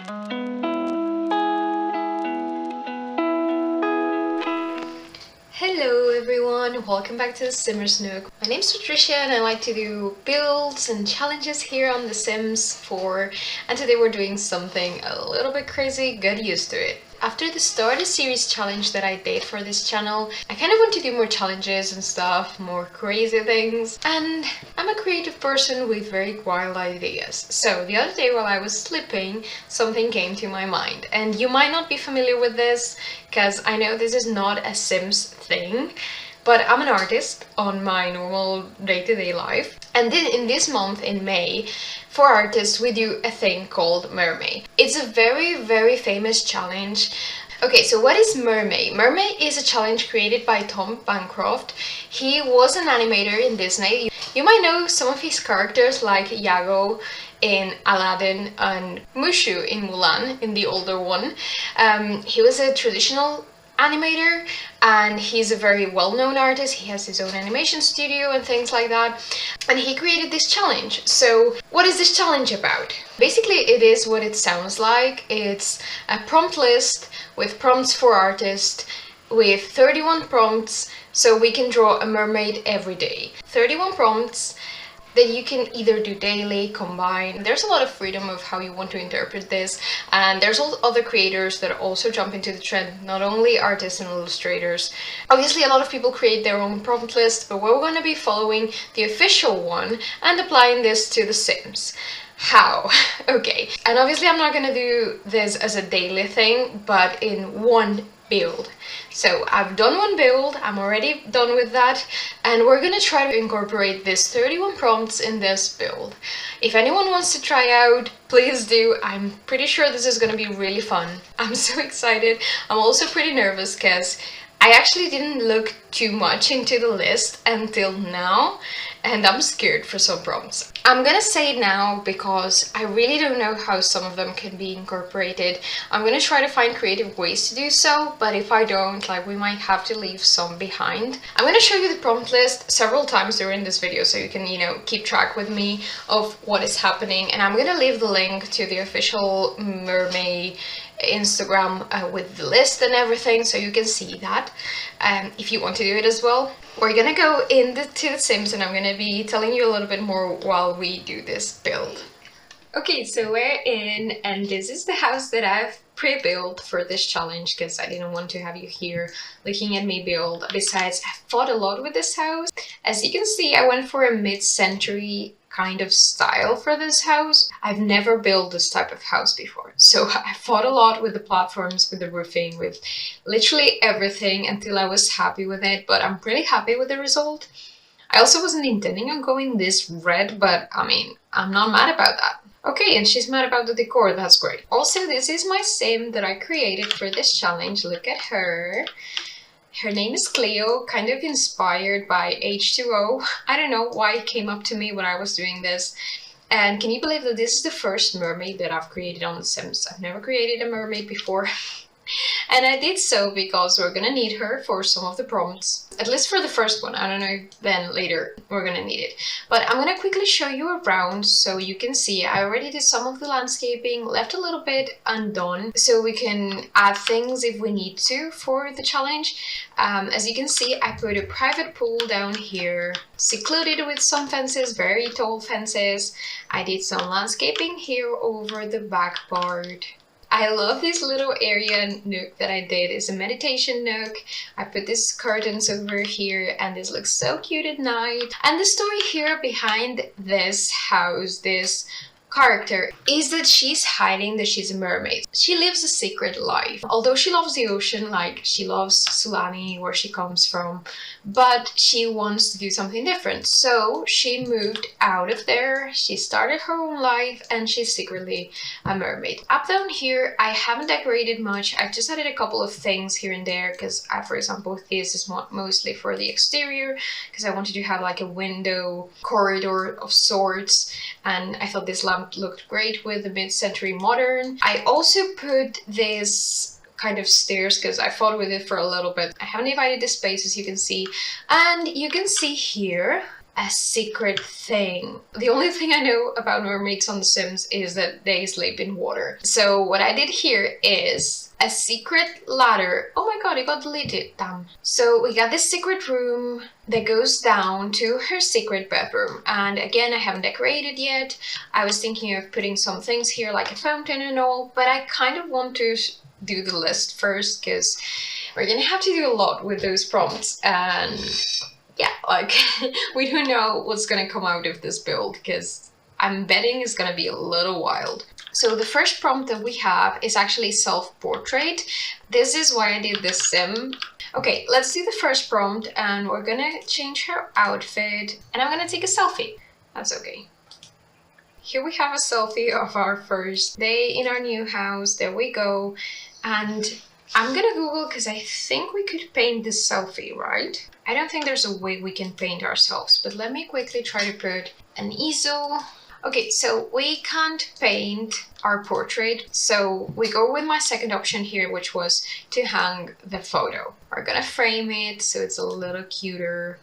Hello everyone, welcome back to TheSimmersNook. My name's Patricia and I like to do builds and challenges here on The Sims 4, and today we're doing something a little bit crazy. Get used to it. After the Start a Series challenge that I did for this channel, I kind of want to do more challenges and stuff, more crazy things, and I'm a creative person with very wild ideas. So the other day while I was sleeping, something came to my mind, and you might not be familiar with this because I know this is not a Sims thing, but I'm an artist on my normal day-to-day life, and then in this month in May, for artists, we do a thing called MerMay. It's a very famous challenge. Okay, so what is MerMay? MerMay is a challenge created by Tom Bancroft. He was an animator in Disney. You might know some of his characters like Iago in Aladdin and Mushu in Mulan, in the older one. He was a traditional animator and he's a very well-known artist. He has his own animation studio and things like that, and he created this challenge. So what is this challenge about? Basically it is what it sounds like. It's a prompt list with prompts for artists with 31 prompts, so we can draw a mermaid every day. 31 prompts that you can either do daily, combine. There's a lot of freedom of how you want to interpret this, and there's all other creators that also jump into the trend, not only artists and illustrators. Obviously a lot of people create their own prompt list, but we're going to be following the official one and applying this to The Sims. How? Okay, and obviously I'm not going to do this as a daily thing, but in one build. So I've done one build, I'm already done with that, and we're gonna try to incorporate these 31 prompts in this build. If anyone wants to try out, please do. I'm pretty sure this is gonna be really fun. I'm so excited. I'm also pretty nervous because I actually didn't look too much into the list until now, and I'm scared for some prompts. I'm gonna say it now because I really don't know how some of them can be incorporated. I'm gonna try to find creative ways to do so, but if I don't, like, we might have to leave some behind. I'm gonna show you the prompt list several times during this video so you can, you know, keep track with me of what is happening, and I'm gonna leave the link to the official MerMay Instagram with the list and everything, so you can see that if you want to do it as well. We're gonna go into The Sims and I'm gonna be telling you a little bit more while we do this build. Okay, so we're in, and this is the house that I've pre-built for this challenge because I didn't want to have you here looking at me build. Besides, I fought a lot with this house. As you can see, I went for a mid-century kind of style for this house. I've never built this type of house before, so I fought a lot with the platforms, with the roofing, with literally everything until I was happy with it, but I'm pretty happy with the result. I also wasn't intending on going this red, but I mean, I'm not mad about that. Okay, and she's mad about the decor, that's great. Also, this is my sim that I created for this challenge. Look at her. Her name is Cleo, kind of inspired by H2O. I don't know why it came up to me when I was doing this. And can you believe that this is the first mermaid that I've created on The Sims? I've never created a mermaid before. And I did so because we're gonna need her for some of the prompts, at least for the first one. I don't know if then later we're gonna need it, but I'm gonna quickly show you around so you can see. I already did some of the landscaping, left a little bit undone so we can add things if we need to for the challenge. As you can see, I put a private pool down here, secluded with some fences, very tall fences. I did some landscaping here over the back part. I love this little area nook that I did. It's a meditation nook. I put these curtains over here and this looks so cute at night. And the story here behind this house, this character, is that she's hiding that she's a mermaid. She lives a secret life. Although she loves the ocean, like she loves Sulani, where she comes from, but she wants to do something different. So she moved out of there, she started her own life, and she's secretly a mermaid. Up down here, I haven't decorated much. I've just added a couple of things here and there because, for example, this is mostly for the exterior because I wanted to have like a window corridor of sorts, and I thought this lamp looked great with the mid-century modern. I also put this kind of stairs because I fought with it for a little bit. I haven't divided the space, as you can see, and you can see here a secret thing. The only thing I know about mermaids on The Sims is that they sleep in water. So what I did here is a secret ladder. Oh my god, it got deleted. Damn. So we got this secret room that goes down to her secret bedroom. And again, I haven't decorated yet. I was thinking of putting some things here like a fountain and all, but I kind of want to do the list first because we're gonna have to do a lot with those prompts. And yeah, like we don't know what's gonna come out of this build because I'm betting it's gonna be a little wild. So the first prompt that we have is actually self-portrait. This is why I did this sim. Okay, let's do the first prompt and we're gonna change her outfit and I'm gonna take a selfie. That's okay. Here we have a selfie of our first day in our new house. There we go. And I'm gonna Google because I think we could paint this selfie, right? I don't think there's a way we can paint ourselves, but let me quickly try to put an easel. Okay, so we can't paint our portrait, so we go with my second option here, which was to hang the photo. We're gonna frame it so it's a little cuter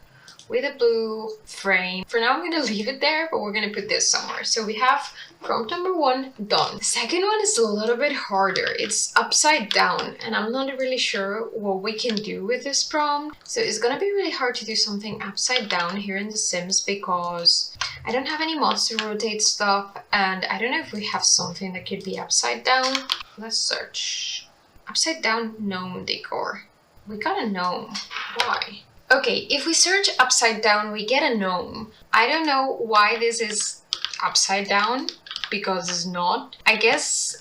with a blue frame. For now, I'm gonna leave it there, but we're gonna put this somewhere. So we have prompt number 1 done. The second one is a little bit harder. It's upside down, and I'm not really sure what we can do with this prompt. So it's gonna be really hard to do something upside down here in The Sims because I don't have any mods to rotate stuff, and I don't know if we have something that could be upside down. Let's search. Upside down gnome decor. We got a gnome. Why? Okay, if we search upside down, we get a gnome. I don't know why this is upside down, because it's not. I guess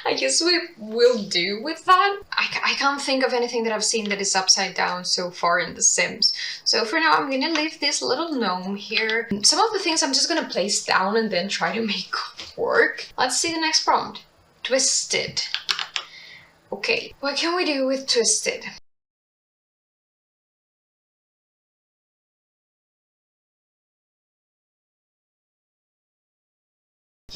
I guess we will do with that. I can't think of anything that I've seen that is upside down so far in The Sims. So for now, I'm gonna leave this little gnome here. Some of the things I'm just gonna place down and then try to make work. Let's see the next prompt. Twisted. Okay, what can we do with twisted?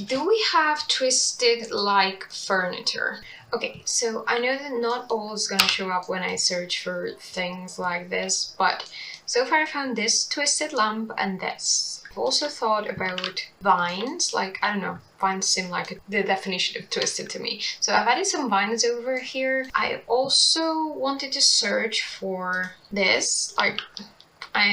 Do we have twisted like furniture? Okay, so I know that not all is gonna show up when I search for things like this, but so far I found this twisted lamp and this. I've also thought about vines, like, I don't know, vines seem like the definition of twisted to me. So I've added some vines over here. I also wanted to search for this, like,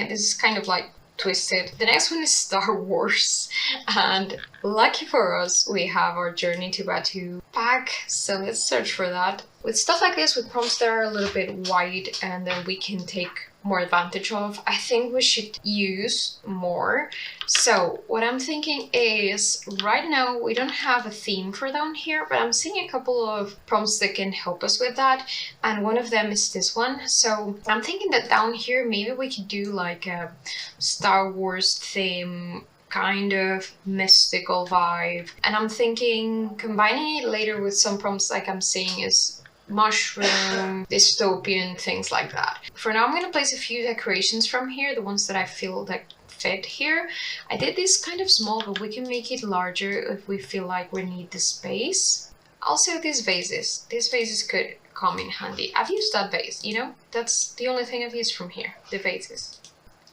this is kind of like twisted. The next one is Star Wars, and lucky for us we have our Journey to Batuu pack, so let's search for that. With stuff like this, with prompts that are a little bit wide and then we can take more advantage of, I think we should use more. So what I'm thinking is, right now we don't have a theme for down here, but I'm seeing a couple of prompts that can help us with that, and one of them is this one. So I'm thinking that down here maybe we could do like a Star Wars theme, kind of mystical vibe, and I'm thinking combining it later with some prompts like I'm seeing is mushroom, dystopian, things like that. For now, I'm gonna place a few decorations from here, the ones that I feel that fit here. I did this kind of small, but we can make it larger if we feel like we need the space. Also, these vases. These vases could come in handy. I've used that vase, you know? That's the only thing I've used from here, the vases.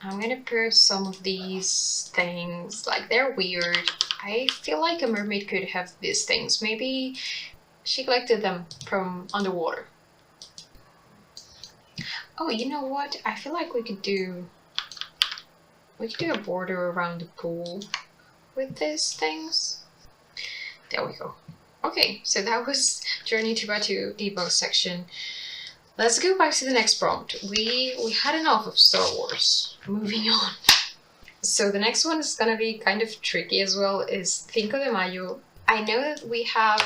I'm gonna put some of these things, like they're weird. I feel like a mermaid could have these things. Maybe she collected them from underwater. Oh, you know what? I feel like we could do a border around the pool with these things. There we go. Okay, so that was Journey to Batuu debug section. Let's go back to the next prompt. We had enough of Star Wars. Moving on. So the next one is gonna be kind of tricky as well, is Cinco de Mayo. I know that we have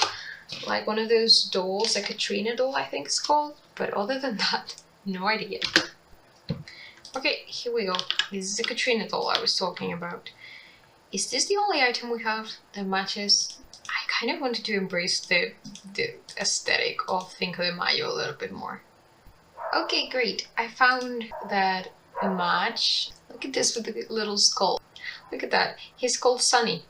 like one of those dolls, a Katrina doll I think it's called, but other than that, no idea. Okay, here we go. This is the Katrina doll I was talking about. Is this the only item we have that matches? I kind of wanted to embrace the aesthetic of Cinco de Mayo a little bit more. Okay, great. I found that match. Look at this with the little skull. Look at that. He's called Sunny.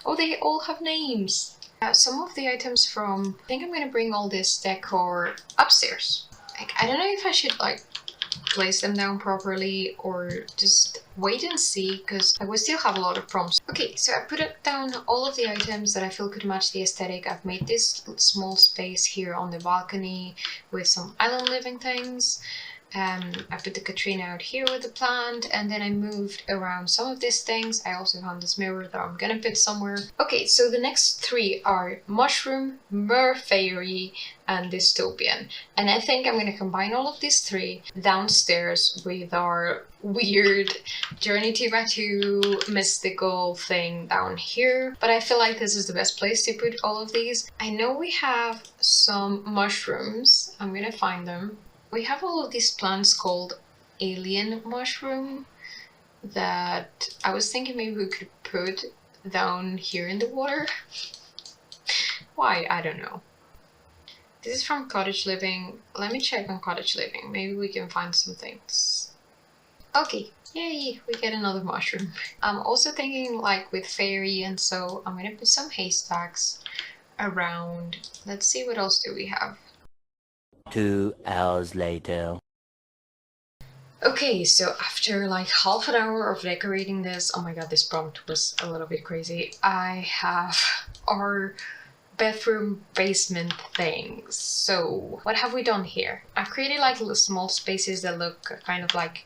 Oh, they all have names. Some of the items from, I think I'm gonna bring all this decor upstairs. Like, I don't know if I should like place them down properly or just wait and see, because I will still have a lot of prompts. Okay, so I put down all of the items that I feel could match the aesthetic. I've made this small space here on the balcony with some island living things. I put the Katrina out here with the plant, and then I moved around some of these things. I also found this mirror that I'm gonna put somewhere. Okay, so the next three are Mushroom, Merfairy, and Dystopian. And I think I'm gonna combine all of these three downstairs with our weird Journey to Batu mystical thing down here. But I feel like this is the best place to put all of these. I know we have some mushrooms. I'm gonna find them. We have all of these plants called alien mushroom that I was thinking maybe we could put down here in the water. Why? I don't know. This is from Cottage Living. Let me check on Cottage Living. Maybe we can find some things. Okay, yay, we get another mushroom. I'm also thinking like with fairy, and so I'm gonna put some haystacks around. Let's see, what else do we have? 2 hours later. Okay, so after like half an hour of decorating this, oh my god, this prompt was a little bit crazy. I have our bathroom basement things. So what have we done here? I've created like little small spaces that look kind of like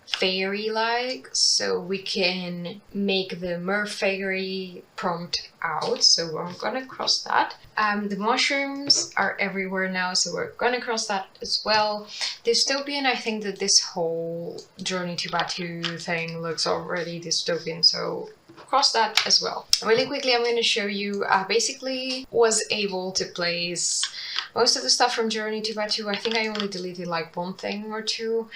fairy-like, so we can make the Merfairy prompt out. So I'm gonna cross that. The mushrooms are everywhere now, so we're gonna cross that as well. Dystopian, I think that this whole Journey to Batu thing looks already dystopian, so cross that as well. Really quickly, I'm going to show you, I basically was able to place most of the stuff from Journey to Batu. I think I only deleted like one thing or two.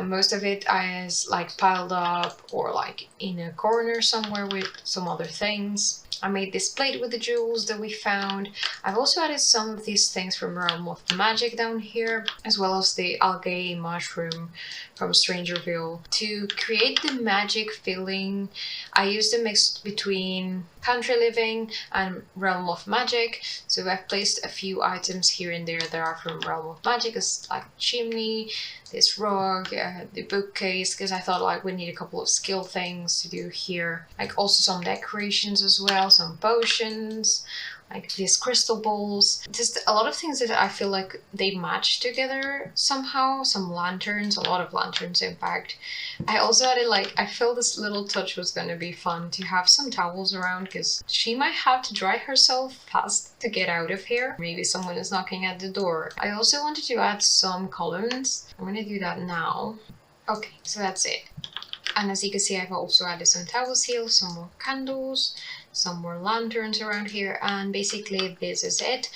Most of it is like piled up or like in a corner somewhere with some other things. I made this plate with the jewels that we found. I've also added some of these things from Realm of Magic down here, as well as the algae mushroom from Strangerville. To create the magic feeling, I used a mix between Country Living and Realm of Magic. So I've placed a few items here and there that are from Realm of Magic, as like chimney, this rug, the bookcase, because I thought like we need a couple of skill things to do here. Like also some decorations as well, some potions, like these crystal balls. Just a lot of things that I feel like they match together somehow. Some lanterns, a lot of lanterns in fact. I also added like, I feel this little touch was gonna be fun to have some towels around, because she might have to dry herself fast to get out of here. Maybe someone is knocking at the door. I also wanted to add some columns. I'm gonna do that now. Okay, so that's it. And as you can see, I've also added some towel seals, some more candles, some more lanterns around here, and basically this is it.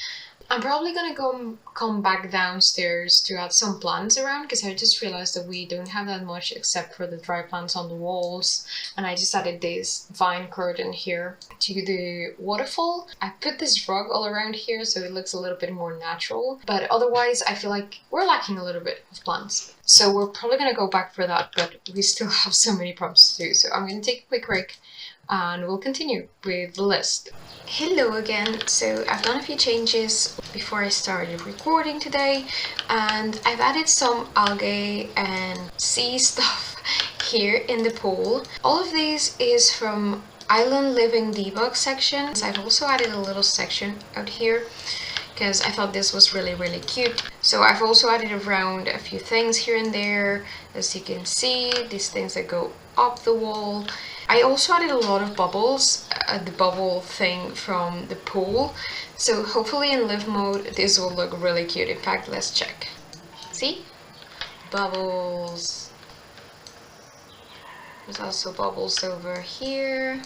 I'm probably gonna come back downstairs to add some plants around, because I just realized that we don't have that much except for the dry plants on the walls, and I just added this vine curtain here to the waterfall. I put this rug all around here so it looks a little bit more natural, but otherwise I feel like we're lacking a little bit of plants. So we're probably gonna go back for that, but we still have so many prompts to do, so I'm gonna take a quick break and we'll continue with the list. Hello again. So I've done a few changes before I started recording today, and I've added some algae and sea stuff here in the pool. All of these is from Island Living debug section. So I've also added a little section out here because I thought this was really cute. So I've also added around a few things here and there. As you can see, these things that go up the wall. I also added a lot of bubbles, the bubble thing from the pool. So hopefully in live mode this will look really cute. In fact, let's check. See? Bubbles. There's also bubbles over here.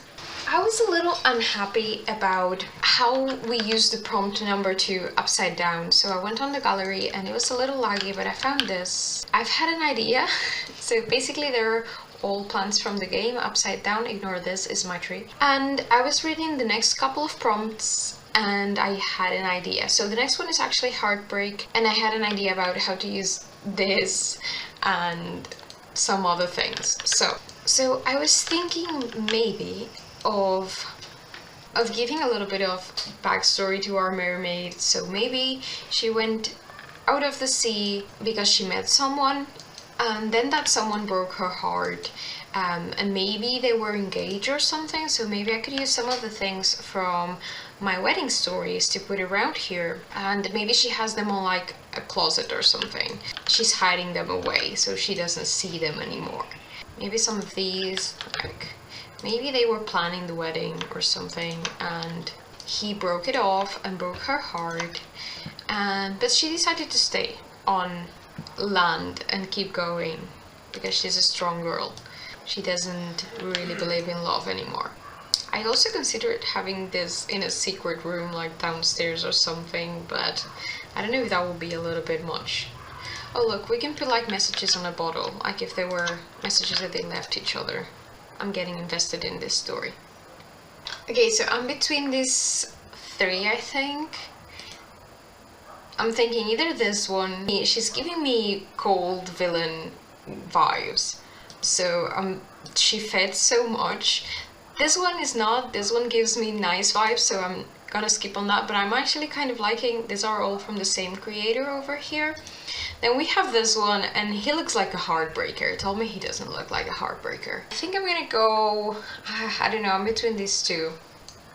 I was a little unhappy about how we used the prompt number 2 upside down. So I went on the gallery and it was a little laggy, but I found this. I've had an idea. So basically there are all plants from the game upside down. Ignore this, is my tree. And I was reading the next couple of prompts and I had an idea. So the next one is actually Heartbreak, and I had an idea about how to use this and some other things. So I was thinking maybe of giving a little bit of backstory to our mermaid. So maybe she went out of the sea because she met someone, and then that someone broke her heart, and maybe they were engaged or something, so maybe I could use some of the things from my wedding stories to put around here, and maybe she has them on like a closet or something. She's hiding them away so she doesn't see them anymore. Maybe some of these, like maybe they were planning the wedding or something and he broke it off and broke her heart, but she decided to stay on land and keep going because she's a strong girl. She doesn't really believe in love anymore. I also considered having this in a secret room like downstairs or something, but I don't know if that would be a little bit much. Oh look, we can put like messages on a bottle, like if they were messages that they left each other. I'm getting invested in this story. Okay, so I'm between these three, I think. I'm thinking either this one, she's giving me cold villain vibes, so she fits so much. This one is not, this one gives me nice vibes, so I'm gonna skip on that, but I'm actually kind of liking, these are all from the same creator over here. Then we have this one, and he looks like a heartbreaker. Tell me he doesn't look like a heartbreaker. I think I'm gonna go, I don't know, I'm between these two.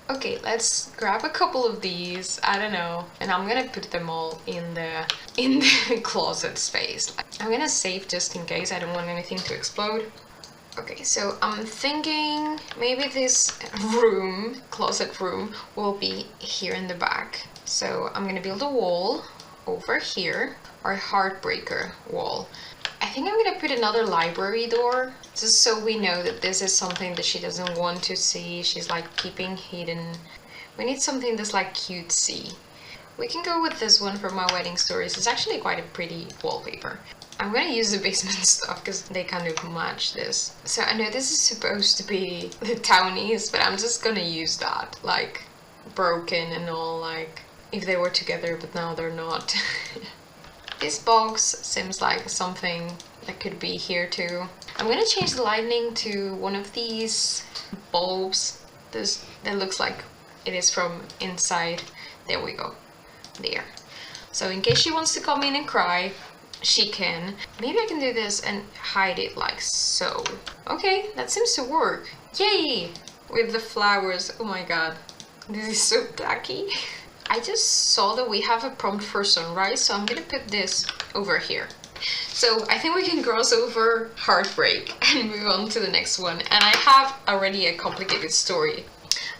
Okay, let's grab a couple of these, I don't know, and I'm gonna put them all in the closet space. I'm gonna save just in case, I don't want anything to explode. Okay, so I'm thinking maybe this room, closet room, will be here in the back. So I'm gonna build a wall over here, our heartbreaker wall. I think I'm gonna put another library door, just so we know that this is something that she doesn't want to see. She's like keeping hidden. We need something that's like cutesy. We can go with this one for my wedding stories. It's actually quite a pretty wallpaper. I'm gonna use the basement stuff because they kind of match this. So I know this is supposed to be the townies, but I'm just gonna use that, like broken and all, like if they were together, but now they're not. This box seems like something that could be here too. I'm gonna change the lighting to one of these bulbs. That looks like it is from inside. There we go. There. So in case she wants to come in and cry, she can. Maybe I can do this and hide it like so. Okay, that seems to work. Yay! With the flowers. Oh my god. This is so tacky. I just saw that we have a prompt for sunrise, so I'm gonna put this over here. So I think we can cross over Heartbreak and move on to the next one. And I have already a complicated story.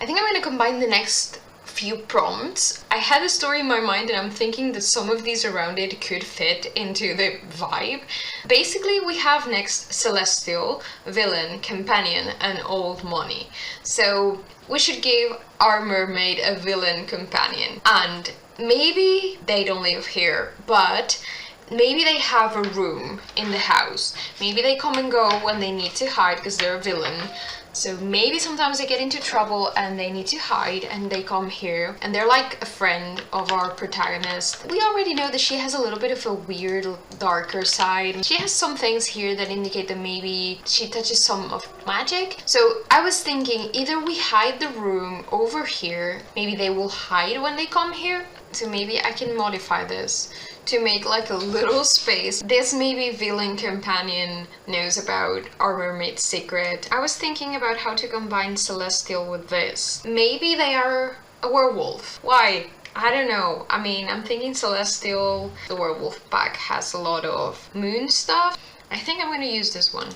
I think I'm gonna combine the next few prompts. I had a story in my mind and I'm thinking that some of these around it could fit into the vibe. Basically, we have next Celestial, Villain, Companion, and Old Money. So we should give our mermaid a villain companion. And maybe they don't live here, but maybe they have a room in the house. Maybe they come and go when they need to hide because they're a villain. So maybe sometimes they get into trouble and they need to hide and they come here and they're like a friend of our protagonist. We already know that she has a little bit of a weird, darker side. She has some things here that indicate that maybe she touches some of magic. So I was thinking either we hide the room over here, maybe they will hide when they come here. So maybe I can modify this to make like a little space. This maybe villain companion knows about our mermaid's secret. I was thinking about how to combine Celestial with this. Maybe they are a werewolf. Why? I don't know. I mean, I'm thinking Celestial, the werewolf pack has a lot of moon stuff. I think I'm gonna use this one.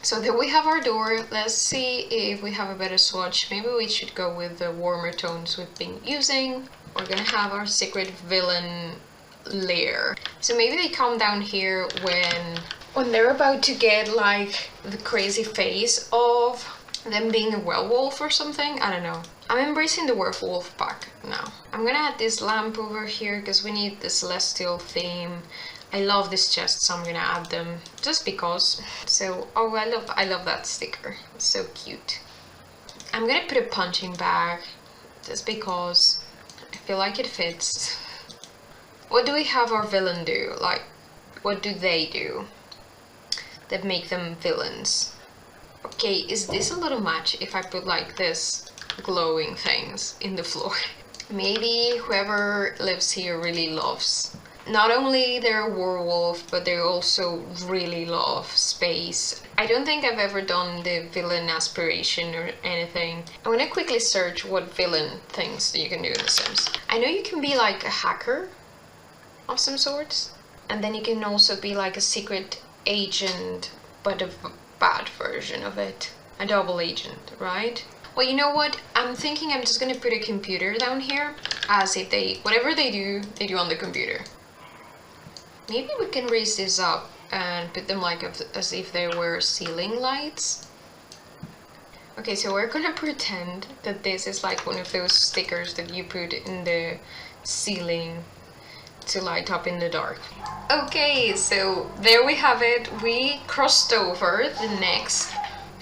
So there we have our door. Let's see if we have a better swatch. Maybe we should go with the warmer tones we've been using. We're gonna have our secret villain lair. So maybe they come down here when they're about to get like the crazy face of them being a werewolf or something. I don't know. I'm embracing the werewolf pack now. I'm gonna add this lamp over here because we need the celestial theme. I love this chest, so I'm gonna add them just because. So oh, I love that sticker. It's so cute. I'm gonna put a punching bag just because I feel like it fits. What do we have our villain do? Like, what do they do that make them villains? Okay, is this a little much if I put like this glowing things in the floor? Maybe whoever lives here really loves not only they're a werewolf, but they also really love space. I don't think I've ever done the villain aspiration or anything. I'm gonna quickly search what villain things you can do in The Sims. I know you can be like a hacker of some sorts, and then you can also be like a secret agent, but a bad version of it. A double agent, right? Well, you know what? I'm thinking I'm just gonna put a computer down here, as if whatever they do on the computer. Maybe we can raise this up and put them like as if they were ceiling lights. Okay, so we're gonna pretend that this is like one of those stickers that you put in the ceiling to light up in the dark. Okay, so there we have it. We crossed over the next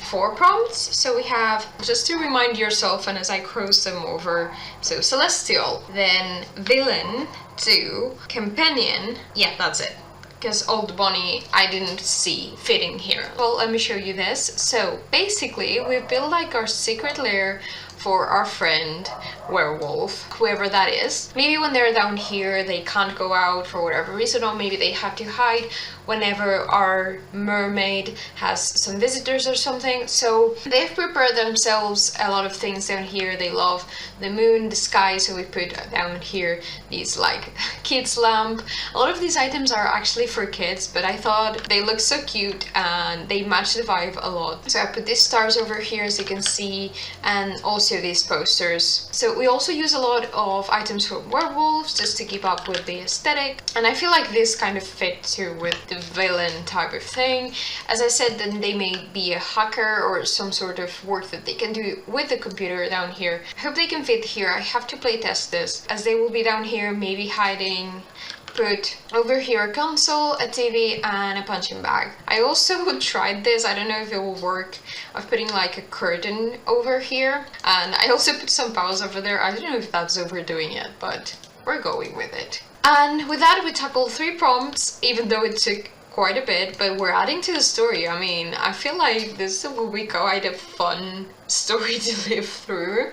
4 prompts. So we have, just to remind yourself and as I cross them over, so Celestial, then Villain, 2, Companion, yeah, that's it. Because Old Bonnie I didn't see fitting here. Well, let me show you this. So basically we've built like our secret lair for our friend werewolf, whoever that is. Maybe when they're down here they can't go out for whatever reason, or maybe they have to hide whenever our mermaid has some visitors or something. So they've prepared themselves a lot of things down here. They love the moon, the sky, so we put down here these like kids lamp. A lot of these items are actually for kids, but I thought they look so cute and they match the vibe a lot. So I put these stars over here, as you can see, and also these posters. So we also use a lot of items from werewolves just to keep up with the aesthetic, and I feel like this kind of fit too with the villain type of thing. As I said, then they may be a hacker or some sort of work that they can do with the computer down here. I hope they can fit here. I have to play test this, as they will be down here, maybe hiding. Put over here a console, a TV, and a punching bag. I also tried this, I don't know if it will work, of putting like a curtain over here, and I also put some paws over there. I don't know if that's overdoing it, but we're going with it. And with that we tackled 3 prompts, even though it took quite a bit, but we're adding to the story. I mean, I feel like this will be quite a fun story to live through.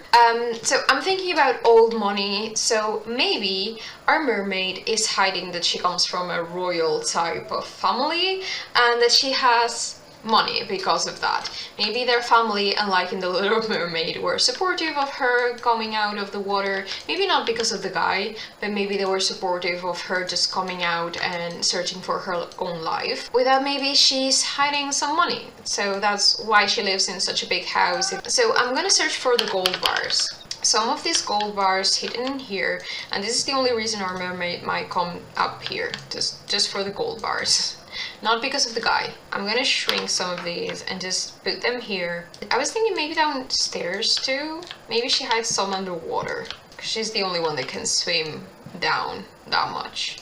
So I'm thinking about old money. So maybe our mermaid is hiding that she comes from a royal type of family and that she has money because of that. Maybe their family, unlike in The Little Mermaid, were supportive of her coming out of the water. Maybe not because of the guy, but maybe they were supportive of her just coming out and searching for her own life. With that, maybe she's hiding some money, so that's why she lives in such a big house. So I'm gonna search for the gold bars. Some of these gold bars hidden in here, and this is the only reason our mermaid might come up here, just for the gold bars. Not because of the guy. I'm gonna shrink some of these and just put them here. I was thinking maybe downstairs too. Maybe she hides some underwater, because she's the only one that can swim down that much.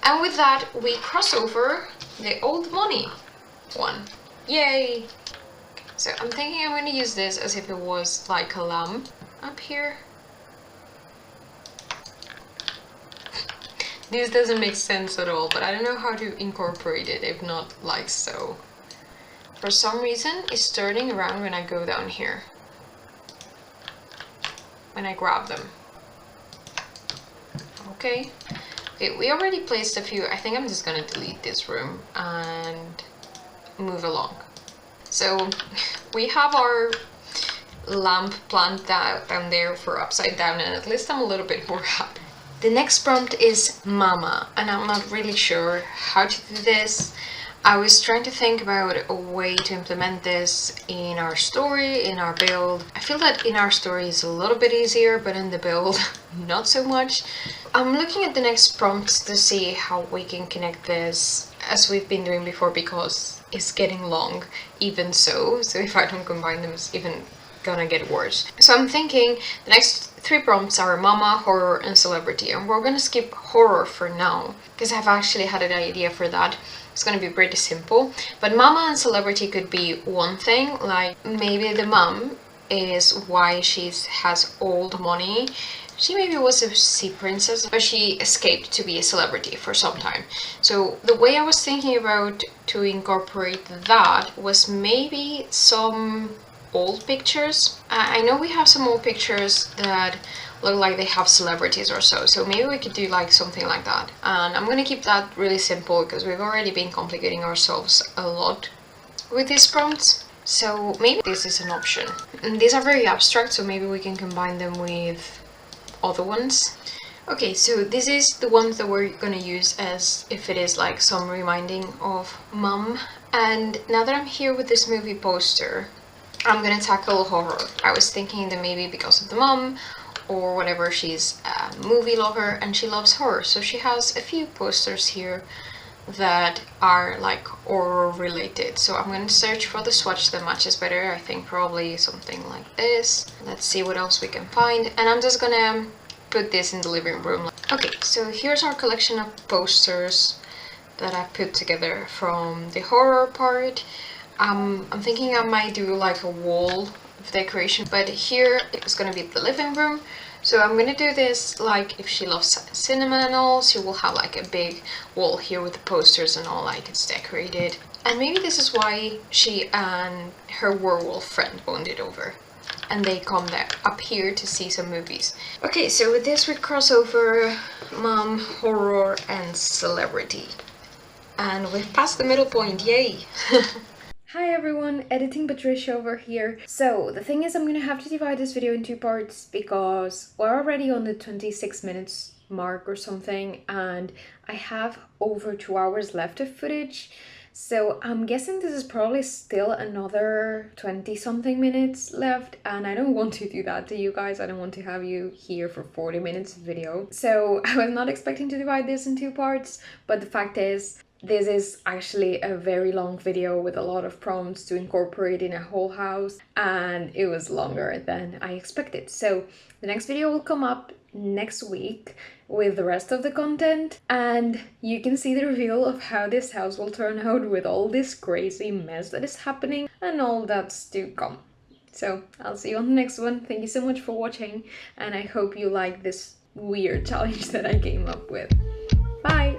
And with that, we cross over the old money one. Yay! So I'm thinking I'm gonna use this as if it was like a lamp up here. This doesn't make sense at all, but I don't know how to incorporate it if not like so. For some reason, it's turning around when I go down here. When I grab them. Okay. Okay, we already placed a few. I think I'm just gonna delete this room and move along. So we have our lamp plant down there for Upsidedown, and at least I'm a little bit more happy. The next prompt is Mama, and I'm not really sure how to do this. I was trying to think about a way to implement this in our story, in our build. I feel that in our story is a little bit easier, but in the build, not so much. I'm looking at the next prompts to see how we can connect this as we've been doing before, because it's getting long even so if I don't combine them it's even gonna get worse. So I'm thinking the next 3 prompts are Mama, Horror, and Celebrity, and we're gonna skip Horror for now because I've actually had an idea for that. It's gonna be pretty simple, but Mama and Celebrity could be one thing, like maybe the mom is why she has old money. She maybe was a sea princess, but she escaped to be a celebrity for some time. So the way I was thinking about to incorporate that was maybe some old pictures. I know we have some old pictures that look like they have celebrities or so, so maybe we could do like something like that. And I'm gonna keep that really simple because we've already been complicating ourselves a lot with these prompts. So maybe this is an option. And these are very abstract, so maybe we can combine them with other ones. Okay, so this is the ones that we're gonna use as if it is like some reminding of mum. And now that I'm here with this movie poster, I'm gonna tackle horror. I was thinking that maybe because of the mum or whatever, she's a movie lover and she loves horror. So she has a few posters here that are like horror related. So I'm gonna search for the swatch that matches better. I think probably something like this. Let's see what else we can find. And I'm just gonna put this in the living room. Okay, so here's our collection of posters that I put together from the horror part. I'm thinking I might do like a wall of decoration, but here it's gonna be the living room. So I'm gonna do this like if she loves cinema and all, she will have like a big wall here with the posters and all, like it's decorated. And maybe this is why she and her werewolf friend bonded over. And they come there up here to see some movies. Okay, so with this we cross over mom, horror and celebrity. And we've passed the middle point, yay! Hi everyone, Editing Patricia over here. So the thing is, I'm gonna have to divide this video in two parts because we're already on the 26 minutes mark or something, and I have over 2 hours left of footage. So I'm guessing this is probably still another 20 something minutes left, and I don't want to do that to you guys. I don't want to have you here for 40 minutes of video. So I was not expecting to divide this in two parts, but the fact is, this is actually a very long video with a lot of prompts to incorporate in a whole house, and it was longer than I expected. So the next video will come up next week with the rest of the content, and you can see the reveal of how this house will turn out with all this crazy mess that is happening and all that's to come. So I'll see you on the next one. Thank you so much for watching, and I hope you like this weird challenge that I came up with. Bye!